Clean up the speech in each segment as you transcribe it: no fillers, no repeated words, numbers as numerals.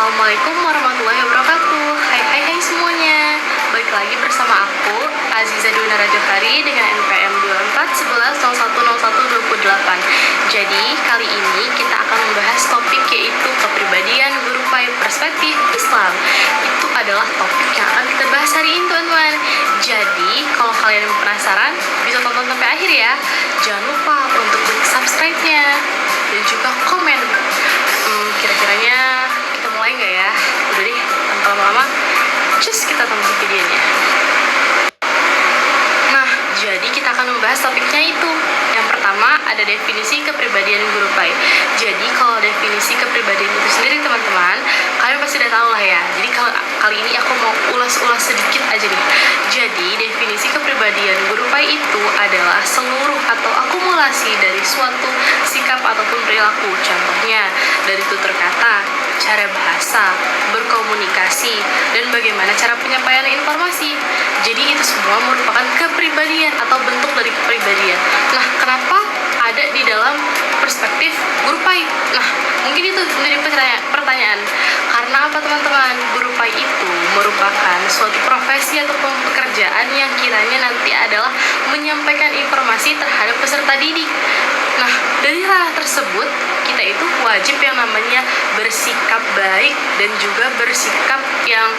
Assalamualaikum warahmatullahi wabarakatuh. Hai semuanya. Balik lagi bersama aku Aziza Dwi Johari dengan NPM 2411010128. Jadi kali ini kita akan membahas topik yaitu kepribadian guru PAI perspektif Islam. Itu adalah topik yang akan kita bahas hari ini teman-teman. Jadi kalau kalian penasaran bisa tonton sampai akhir ya. Jangan lupa untuk klik subscribe-nya dan juga komen. Kira-kiranya kita mulai nggak ya? Udah deh, tanpa lama-lama, just kita tonton videonya. Nah, jadi kita akan membahas topiknya itu. Yang pertama ada definisi kepribadian guru PAI. Jadi kalau definisi kepribadian itu sendiri teman-teman, kalian pasti udah tahu lah ya. Jadi kali ini aku mau ulas-ulas sedikit aja nih. Jadi definisi kepribadian guru PAI itu adalah seluruh atau akumulasi dari suatu sikap ataupun perilaku. Contohnya dari tutur kata, cara bahasa, berkomunikasi, dan bagaimana cara penyampaian informasi. Jadi itu semua merupakan kepribadian atau bentuk dari kepribadian. Nah, kenapa ada di dalam perspektif guru PAI? Nah, mungkin itu menjadi pertanyaan. Karena apa teman-teman? Guru PAI itu merupakan suatu profesi ataupun pekerjaan yang kiranya nanti adalah menyampaikan informasi terhadap peserta didik. Nah, dari hal tersebut, kita itu wajib yang namanya bersikap baik dan juga bersikap yang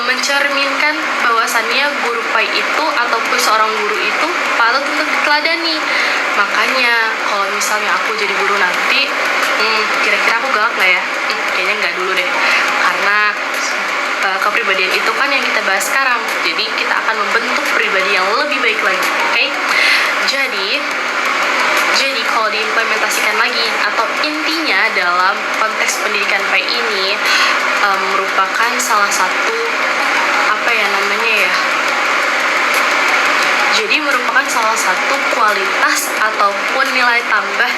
mencerminkan bahwasannya guru PAI itu ataupun seorang guru itu patut untuk diteladani. Makanya kalau misalnya aku jadi guru nanti, kira-kira aku galak nggak ya? Kayaknya nggak dulu deh, karena kepribadian itu kan yang kita bahas sekarang. Jadi kita akan membentuk pribadi yang lebih baik lagi, oke? Jadi kalau diimplementasikan lagi atau intinya dalam konteks pendidikan PAI ini merupakan salah satu Jadi merupakan salah satu kualitas ataupun nilai tambah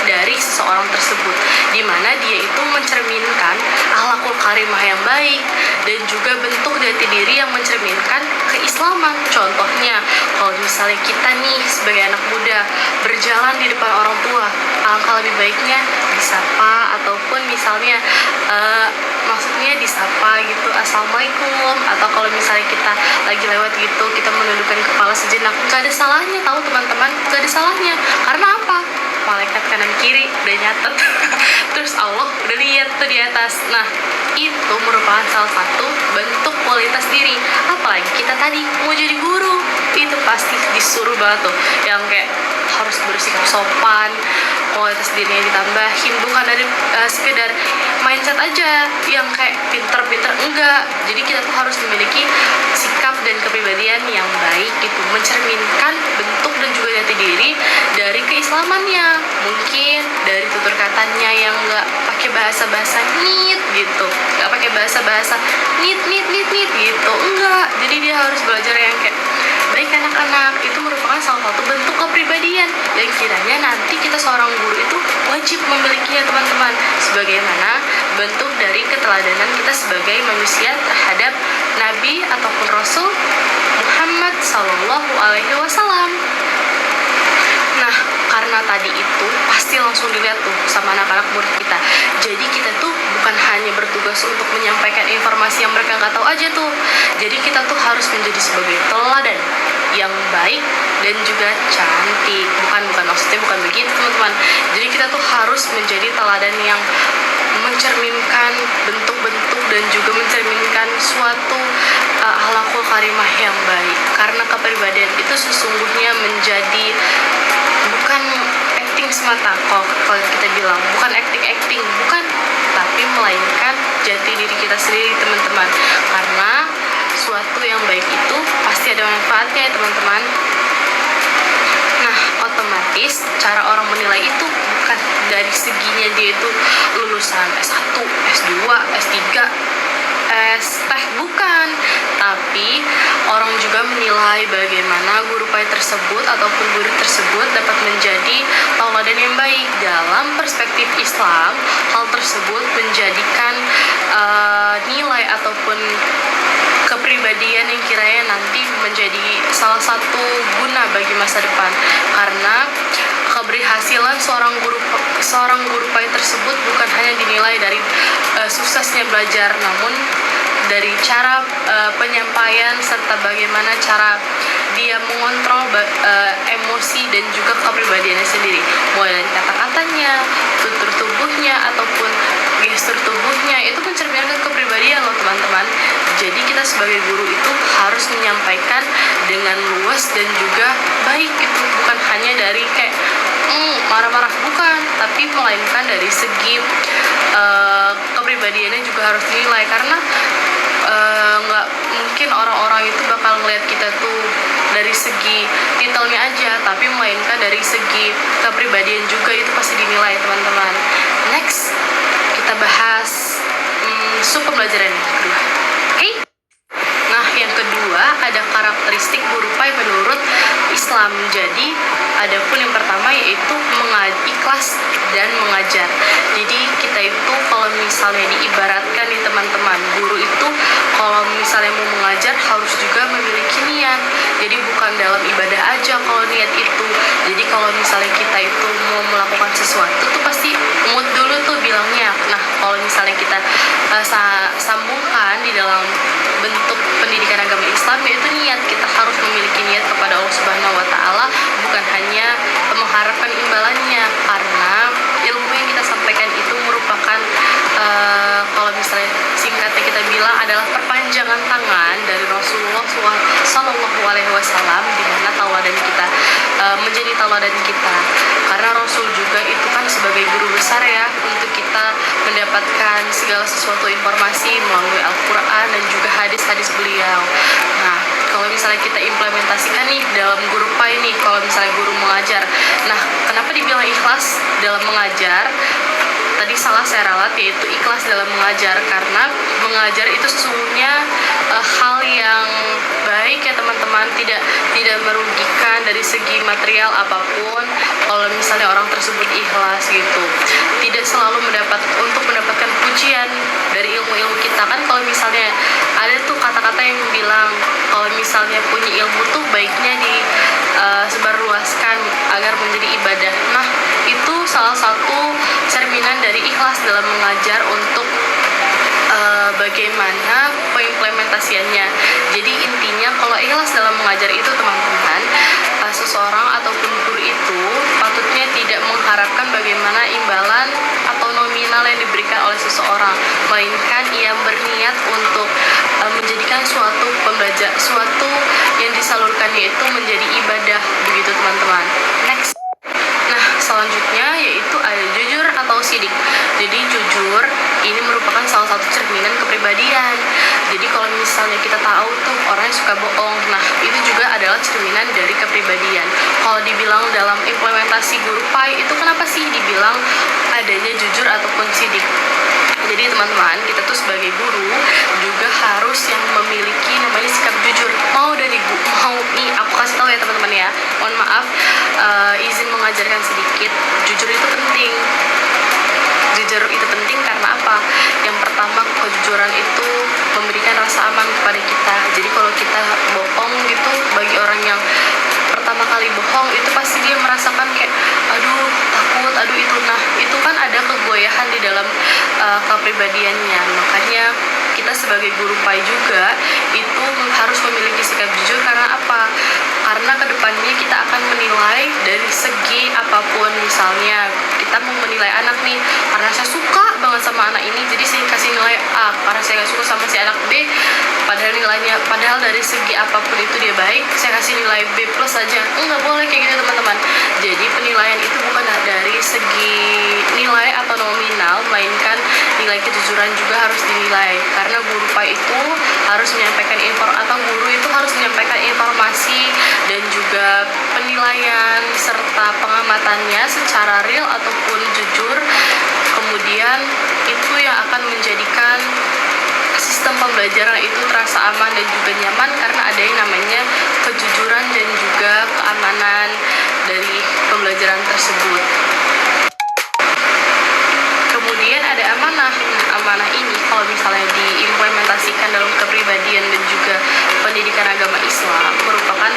dari seseorang tersebut, di mana dia itu mencerminkan akhlakul karimah yang baik dan juga bentuk jati diri yang mencerminkan keislaman. Contohnya, kalau misalnya kita nih sebagai anak muda berjalan di depan orang tua, alangkah lebih baiknya disapa ataupun misalnya maksudnya disapa gitu, assalamualaikum, atau kalau misalnya kita lagi lewat gitu kita menundukkan kepala sejenak. Gak ada salahnya tahu teman-teman, gak ada salahnya. Karena apa? Malaikat kanan kiri udah nyatet terus Allah udah lihat tuh di atas. Nah, itu merupakan salah satu bentuk kualitas diri. Apalagi kita tadi mau jadi guru, itu pasti disuruh banget tuh yang kayak harus bersikap sopan, kualitas dirinya ditambahin, bukan dari sekedar mindset aja yang kayak pinter-pinter, enggak. Jadi kita tuh harus memiliki sikap dan kepribadian yang baik gitu, mencerminkan bentuk dan juga jati diri dari keislamannya. Mungkin dari tutur katanya yang enggak pakai bahasa-bahasa nit gitu, enggak pakai bahasa-bahasa nit gitu, enggak. Jadi dia harus belajar yang kayak baik anak-anak. Itu merupakan salah satu bentuk kepribadian yang kiranya nanti kita seorang guru itu wajib memilikinya teman-teman, sebagaimana bentuk dari keteladanan kita sebagai manusia terhadap Nabi ataupun Rasul Muhammad Sallallahu Alaihi Wasallam. Nah, karena tadi itu pasti langsung dilihat tuh sama anak-anak murid kita. Jadi kita tuh bukan hanya bertugas untuk menyampaikan informasi yang mereka nggak tahu aja tuh. Jadi kita tuh harus menjadi sebagai teladan yang baik dan juga cantik. Maksudnya bukan begitu teman-teman. Jadi kita tuh harus menjadi teladan yang mencerminkan bentuk-bentuk dan juga mencerminkan suatu akhlakul karimah yang baik. Karena kepribadian itu sesungguhnya menjadi bukan acting semata, kalau kita bilang bukan acting, bukan, tapi melainkan jati diri kita sendiri teman-teman. Karena suatu yang baik itu pasti ada manfaatnya ya teman-teman. Nah, otomatis cara orang menilai itu bukan dari seginya dia itu lulusan S1, S2, S3, S-Tech, bukan. Tapi orang juga menilai bagaimana guru PAI tersebut ataupun guru tersebut dapat menjadi tauladan yang baik. Dalam perspektif Islam, hal tersebut menjadikan nilai ataupun kepribadian yang kiranya nanti menjadi salah satu guna bagi masa depan. Karena keberhasilan seorang guru PAI tersebut bukan hanya dinilai dari suksesnya belajar, namun dari cara penyampaian serta bagaimana cara dia mengontrol emosi dan juga kepribadiannya sendiri, mulai dari kata-katanya, tutur tubuhnya ataupun gestur tubuhnya, itu mencerminkan kepribadian loh teman-teman. Jadi kita sebagai guru itu harus menyampaikan dengan luas dan juga baik gitu, bukan hanya dari kayak marah-marah, bukan, tapi melainkan dari segi kepribadiannya juga harus dinilai, karena nggak mungkin orang-orang itu bakal ngeliat kita tuh dari segi titelnya aja, tapi melainkan dari segi kepribadian juga itu pasti dinilai teman-teman. Next kita bahas sub pembelajaran yang kedua. Oke? Nah, yang kedua ada karakteristik guru PAI menurut Islam. Jadi adapun yang pertama yaitu ikhlas dan mengajar. Jadi kita itu kalau misalnya diibaratkan nih teman-teman, guru itu kalau misalnya mau mengajar harus juga memiliki niat. Jadi bukan dalam ibadah aja kalau niat itu. Jadi kalau misalnya kita itu mau melakukan sesuatu tuh pasti mood dulu tuh bilangnya. Nah, kalau misalnya kita sambungkan di dalam bentuk pendidikan agama Islam, yaitu niat. Kita harus memiliki niat kepada Allah Subhanahu wa Ta'ala, bukan hanya mengharapkan imbalannya, karena ilmu yang kita sampaikan itu merupakan kalau misalnya singkatnya kita bilang adalah perpanjangan tangan dari Rasulullah Sallallahu Alaihi Wasallam, di mana tauladan kita menjadi tauladan kita, karena Rasul juga itu kan sebagai guru besar ya untuk kita mendapatkan segala sesuatu informasi melalui Al-Quran dan juga hadis-hadis beliau. Nah, kalau misalnya kita implementasikan nih dalam guru PAI nih, kalau misalnya guru mengajar, nah kenapa dibilang ikhlas dalam mengajar? Tadi salah saya ralat, yaitu ikhlas dalam mengajar, karena mengajar itu sesungguhnya hal yang baik ya teman-teman, tidak merugikan dari segi material apapun kalau misalnya orang tersebut ikhlas gitu. Tidak selalu untuk mendapatkan pujian dari ilmu-ilmu kita kan. Kalau misalnya ada tuh kata-kata yang bilang kalau misalnya punya ilmu tuh baiknya disebarluaskan agar menjadi ibadah. Nah, itu salah satu cerminan dari ikhlas dalam mengajar untuk bagaimana pengimplementasiannya. Jadi intinya kalau ikhlas dalam mengajar itu teman-teman, seseorang ataupun guru itu patutnya tidak mengharapkan bagaimana imbalan atau nominal yang diberikan oleh seseorang, melainkan ia berniat untuk menjadikan suatu yang disalurkannya itu menjadi ibadah, begitu teman-teman. Next. Nah, selanjutnya yaitu ada jujur atau sidik. Jadi jujur ini merupakan salah satu cerminan kepribadian. Jadi kalau misalnya kita tahu tuh orang yang suka bohong, nah itu juga adalah cerminan dari kepribadian. Kalau dibilang dalam implementasi guru PAI itu kenapa sih dibilang adanya jujur ataupun sidik? Jadi teman-teman, kita tuh sebagai guru juga harus yang memiliki namanya sikap jujur. Mau nih aku kasih tahu ya teman-teman ya, mohon maaf, izin mengajarkan sedikit. Jujur itu penting. Jujur itu penting karena apa? Yang pertama, kejujuran itu memberikan rasa aman kepada kita. Jadi kalau kita bohong gitu, bagi orang yang pertama kali bohong itu pasti dia merasakan kayak aduh takut, aduh itu. Nah, itu kan ada kegoyahan di dalam kepribadiannya. Makanya kita sebagai guru PAI juga itu harus memiliki sikap jujur. Karena apa? Karena kedepannya kita akan menilai dari segi apapun. Misalnya kita mau menilai anak nih, karena saya suka banget sama anak ini jadi saya kasih nilai A, karena saya gak suka sama si anak B, padahal dari segi apapun itu dia baik, saya kasih nilai B plus saja. Nggak boleh kayak gitu teman-teman. Jadi penilaian itu bukan dari segi nilai atau nominal, melainkan nilai kejujuran juga harus dinilai. Karena guru PAI itu harus menyampaikan guru itu harus menyampaikan informasi dan juga penilaian serta pengamatannya secara real ataupun jujur. Kemudian itu yang akan menjadikan sistem pembelajaran itu terasa aman dan juga nyaman, karena ada yang namanya kejujuran dan juga keamanan dari pembelajaran tersebut. Kemudian ada amanah. Nah, amanah ini kalau misalnya diimplementasikan dalam kepribadian dan juga pendidikan agama Islam merupakan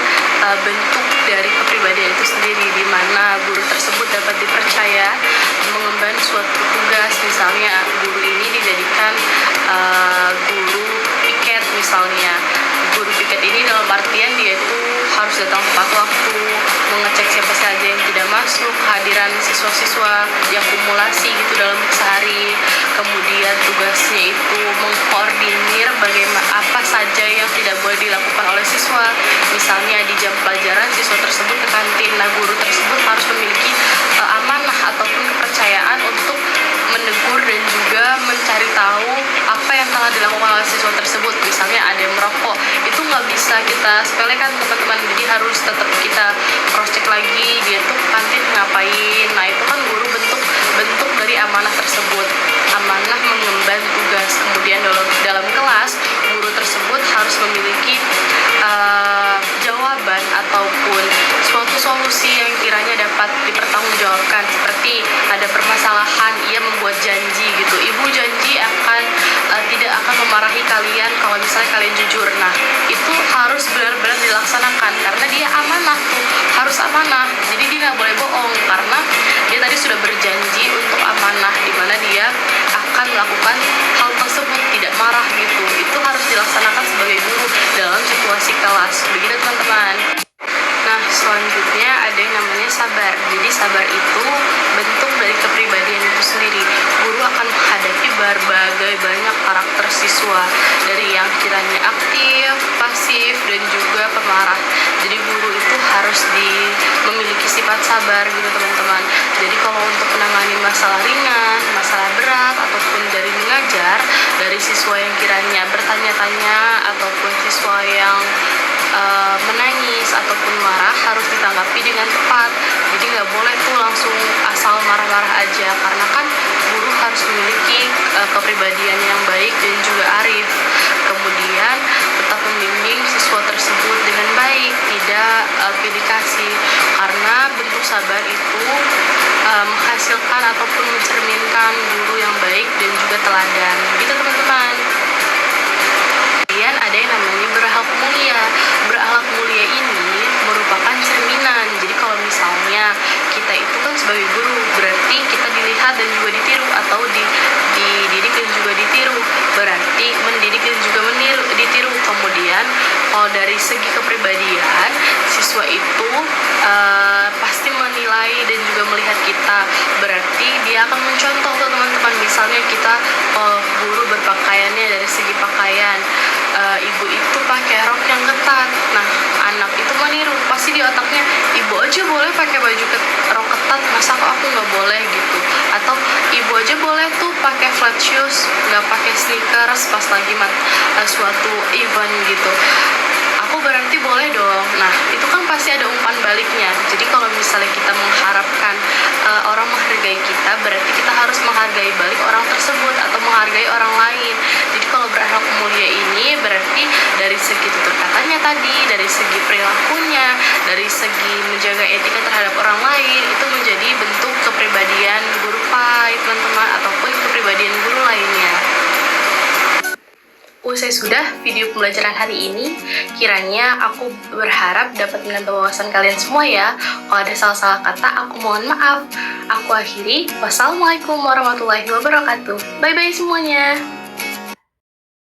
bentuk dari kepribadian itu sendiri, di mana guru tersebut dapat dipercaya mengemban suatu tugas. Misalnya guru ini dijadikan guru piket misalnya. Guru piket ini dalam artian dia itu harus datang tepat waktu, mengecek siapa saja yang tidak masuk, kehadiran siswa-siswa yang kumulasi gitu dalam sehari. Kemudian tugasnya itu mengkoordinir bagaimana apa saja yang tidak boleh dilakukan oleh siswa. Misalnya di jam pelajaran siswa tersebut ke kantin. Nah, guru tersebut harus memiliki amanah ataupun kepercayaan untuk menegur dan juga mencari tahu apa yang telah dilakukan oleh siswa tersebut. Misalnya ada yang merokok, itu nggak bisa kita sepelekan teman-teman, jadi harus tetap kita cross check lagi dia tuh kantin ngapain. Nah, itu kan guru bentuk dari amanah tersebut, amanah mengemban tugas. Kemudian dalam kelas guru tersebut harus memiliki jawaban ataupun suatu solusi yang kiranya dapat dipertanggungjawabkan. Seperti ada permasalahan, ia membuat janji gitu, ibu janji tidak akan memarahi kalian kalau misalnya kalian jujur. Nah, itu harus benar-benar dilaksanakan karena dia amanah tuh, harus amanah. Jadi dia nggak boleh bohong karena dia tadi sudah berjanji untuk amanah, di mana dia akan melakukan hal tersebut, tidak marah gitu. Itu harus dilaksanakan sebagai guru dalam situasi kelas. Begitu teman-teman. Nah, selanjutnya ada yang namanya sabar. Jadi sabar itu bentuk dari kepribadian itu sendiri. Guru akan menghadapi berbagai banyak karakter siswa, dari yang kiranya aktif, pasif, dan juga pemarah. Jadi guru itu harus memiliki sifat sabar gitu teman-teman. Jadi kalau untuk menangani masalah ringan, masalah berat, ataupun dari mengajar, dari siswa yang kiranya bertanya-tanya ataupun siswa yang menangis ataupun marah, harus ditanggapi dengan tepat. Jadi nggak boleh tuh langsung asal marah-marah aja, karena kan guru harus memiliki kepribadian yang baik dan juga arif. Kemudian tetap membimbing siswa tersebut dengan baik, tidak pilih kasih, karena bentuk sabar itu menghasilkan ataupun mencerminkan guru yang baik dan juga teladan. Gitu teman-teman. Kemudian ada yang namanya berakhlak mulia. Berakhlak mulia ini merupakan cerminan. Jadi kalau misalnya kita itu kan sebagai guru, berarti kita dilihat dan juga ditiru, atau dididik dan juga ditiru. Berarti mendidik dan juga ditiru. Kemudian kalau dari segi kepribadian, siswa itu pasti menilai dan juga melihat kita. Berarti dia akan mencontoh ke teman-teman. Misalnya kita guru berpakaiannya dari segi pakaian, ibu itu pakai rok yang ketat. Nah, anak itu meniru, pasti di otaknya, ibu aja boleh pakai baju rok ketat, masa kok aku nggak boleh gitu. Atau ibu aja boleh tuh pakai flat shoes, nggak pakai sneakers pas lagi suatu event gitu, aku berarti boleh dong. Nah, itu kan pasti ada umpan baliknya. Jadi kalau misalnya kita mengharapkan orang menghargai kita, berarti kita harus menghargai balik orang tersebut atau menghargai orang lain. Jadi kalau berakhlak mulia ini berarti dari segi tutur katanya tadi, dari segi perilakunya, dari segi menjaga etika terhadap orang lain, itu menjadi bentuk kepribadian guru PAI teman-teman, ataupun kepribadian guru lainnya. Usai sudah video pembelajaran hari ini, kiranya aku berharap dapat menambah wawasan kalian semua ya. Kalau ada salah-salah kata, aku mohon maaf. Aku akhiri. Wassalamualaikum warahmatullahi wabarakatuh. Bye-bye semuanya.